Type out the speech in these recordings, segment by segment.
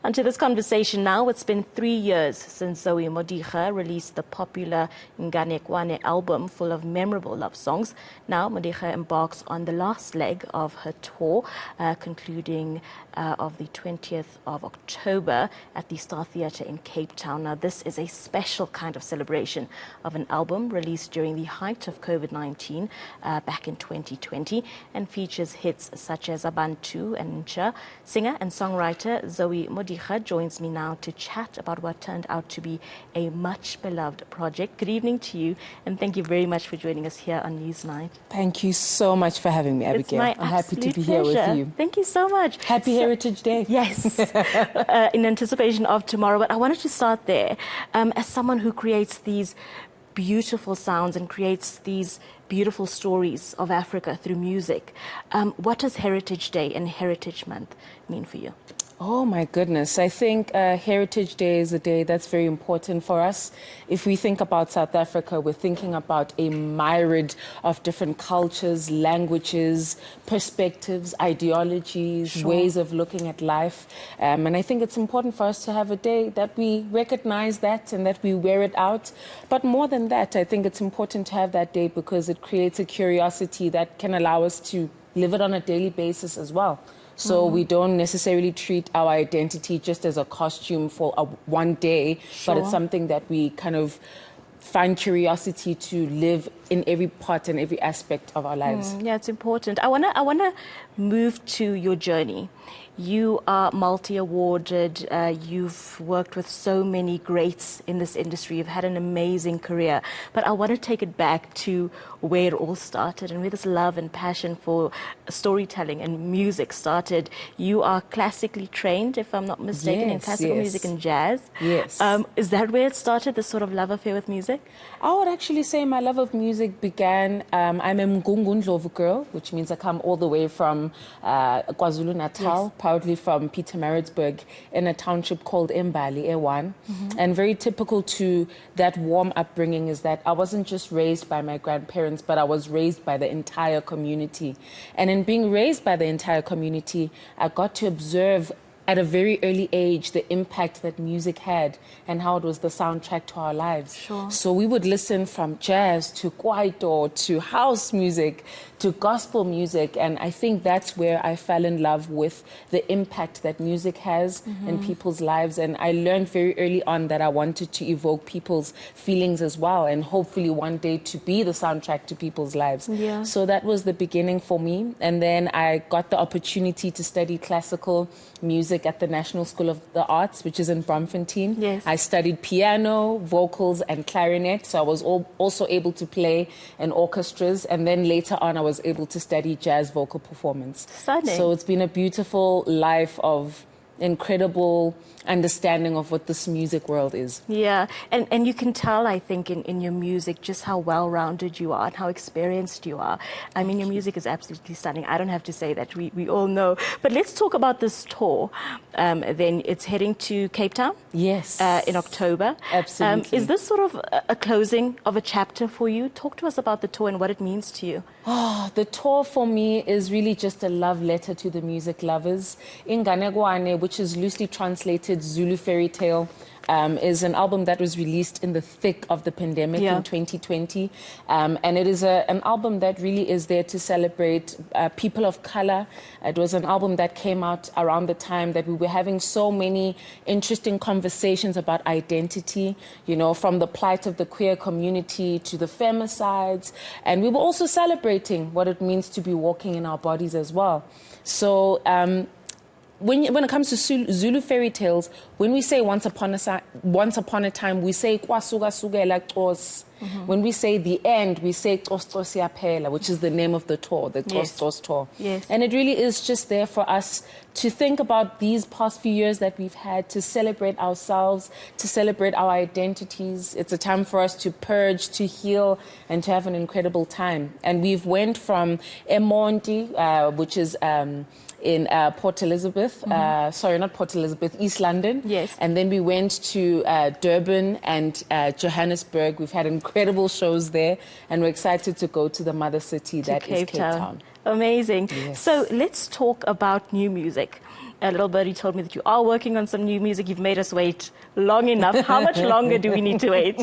Onto this conversation now. It's been 3 years since Zoe Modiga released the popular Ingane-kwane album full of memorable love songs. Now Modiga embarks on the last leg of her tour, concluding of the 20th of October at the Star Theatre in Cape Town. Now this is a special kind of celebration of an album released during the height of COVID-19 back in 2020 and features hits such as Abantu and Intsha. Singer and songwriter Zoe Modiga joins me now to chat about what turned out to be a much beloved project. Good evening to you, and thank you very much for joining us here on Newsnight. Thank you so much for having me, Abigail. It's my I'm happy to be pleasure. here with you. Thank you so much. Happy Heritage Day. Yes, in anticipation of tomorrow. But I wanted to start there. As someone who creates these beautiful sounds and creates these beautiful stories of Africa through music, what does Heritage Day and Heritage Month mean for you? Oh my goodness. I think Heritage Day is a day that's very important for us. If we think about South Africa, we're thinking about a myriad of different cultures, languages, perspectives, ideologies, ways of looking at life. And I think it's important for us to have a day that we recognize that and that we wear it out. But more than that, I think it's important to have that day because it creates a curiosity that can allow us to live it on a daily basis as well. So we don't necessarily treat our identity just as a costume for one day, but it's something that we kind of find curiosity to live in every part and every aspect of our lives. Yeah, it's important. I wanna move to your journey. You are multi-awarded. You've worked with so many greats in this industry. You've had an amazing career. But I want to take it back to where it all started and where this love and passion for storytelling and music started. You are classically trained, if I'm not mistaken, in classical music and jazz. Yes. Is that where it started, this sort of love affair with music? I would actually say my love of music began, I'm a Mngungundlovu girl, which means I come all the way from KwaZulu-Natal, proudly from Pietermaritzburg, in a township called Embarks. And very typical to that warm upbringing is that I wasn't just raised by my grandparents, but I was raised by the entire community. And in being raised by the entire community, I got to observe at a very early age the impact that music had and how it was the soundtrack to our lives. So we would listen from jazz to kwaito to house music to gospel music, and I think that's where I fell in love with the impact that music has in people's lives. And I learned very early on that I wanted to evoke people's feelings as well, and hopefully one day to be the soundtrack to people's lives. So that was the beginning for me. And then I got the opportunity to study classical music at the National School of the Arts, which is in Braamfontein. I studied piano, vocals, and clarinet, so I was also able to play in orchestras. And then later on, I was able to study jazz vocal performance. Stunning. So it's been a beautiful life of incredible understanding of what this music world is. Yeah, and you can tell, I think, in your music just how well-rounded you are and how experienced you are. I mean, your music is absolutely stunning. I don't have to say that. We all know. But let's talk about this tour. Then it's heading to Cape Town? Yes. In October. Absolutely. Is this sort of a closing of a chapter for you? Talk to us about the tour and what it means to you. Oh, the tour for me is really just a love letter to the music lovers. Ingane-kwane, which is loosely translated Zulu fairy tale, is an album that was released in the thick of the pandemic in 2020. And it is an album that really is there to celebrate people of color. It was an album that came out around the time that we were having so many interesting conversations about identity, you know, from the plight of the queer community to the femicides. And we were also celebrating what it means to be walking in our bodies as well. So when it comes to Zulu fairy tales, when we say once upon a time, we say kwasuka sukela xos. When we say the end, we say xos xos siyaphela, which is the name of the tour, the xos xos tour. And it really is just there for us to think about these past few years that we've had, to celebrate ourselves, to celebrate our identities. It's a time for us to purge, to heal, and to have an incredible time. And we've went from Emonti, which is in Port Elizabeth, sorry, not Port Elizabeth, East London. And then we went to Durban and Johannesburg. We've had incredible shows there, and we're excited to go to the mother city that is Cape Town. Amazing. So let's talk about new music. A little birdie told me that you are working on some new music. You've made us wait long enough. How much longer do we need to wait?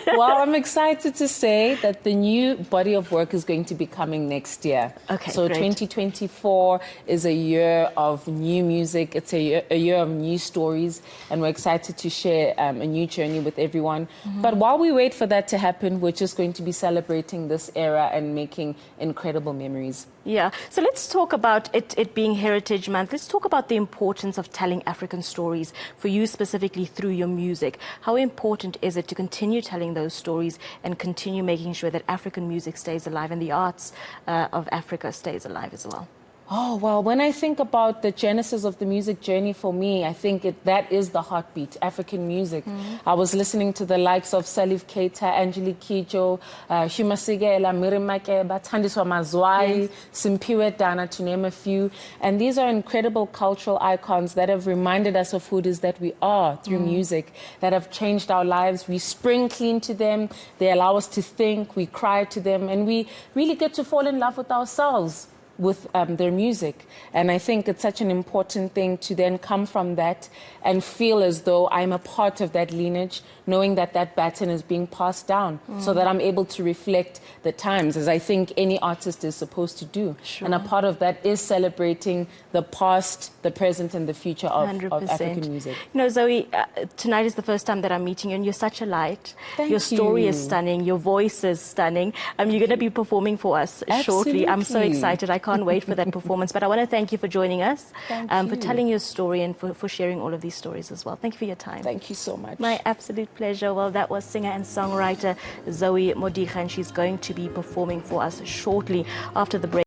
Well, I'm excited to say that the new body of work is going to be coming next year. Okay, so great. 2024 is a year of new music. It's a year of new stories, and we're excited to share a new journey with everyone. But while we wait for that to happen, we're just going to be celebrating this era and making incredible memories. Yeah. So let's talk about it being Heritage Month. Let's talk about the importance of telling African stories for you specifically through your music. How important is it to continue telling those stories and continue making sure that African music stays alive and the arts of Africa stays alive as well? Oh, well, when I think about the genesis of the music journey for me, I think that is the heartbeat, African music. I was listening to the likes of Salif Keita, Angelique Kidjo, Huma Sigela, Miriam Makeba, Thandiswa Mazwai, Simpiwe Dana, to name a few. And these are incredible cultural icons that have reminded us of who it is that we are through music, that have changed our lives. We spring clean to them. They allow us to think. We cry to them. And we really get to fall in love with ourselves with their music. And I think it's such an important thing to then come from that and feel as though I'm a part of that lineage, knowing that that baton is being passed down so that I'm able to reflect the times, as I think any artist is supposed to do. Sure. And a part of that is celebrating the past, the present, and the future of 100%. African music. You know, Zoe, tonight is the first time that I'm meeting you, and you're such a light. Thank your story you. is stunning. Your voice is stunning. You're going to be performing for us shortly. I'm so Absolutely. excited. I can't wait for that performance. But I want to thank you for joining us, Thank for you. telling your story and for sharing all of these stories as well. Thank you for your time. Thank you so much. My absolute pleasure. Well, that was singer and songwriter Zoe Modiga, and she's going to be performing for us shortly after the break.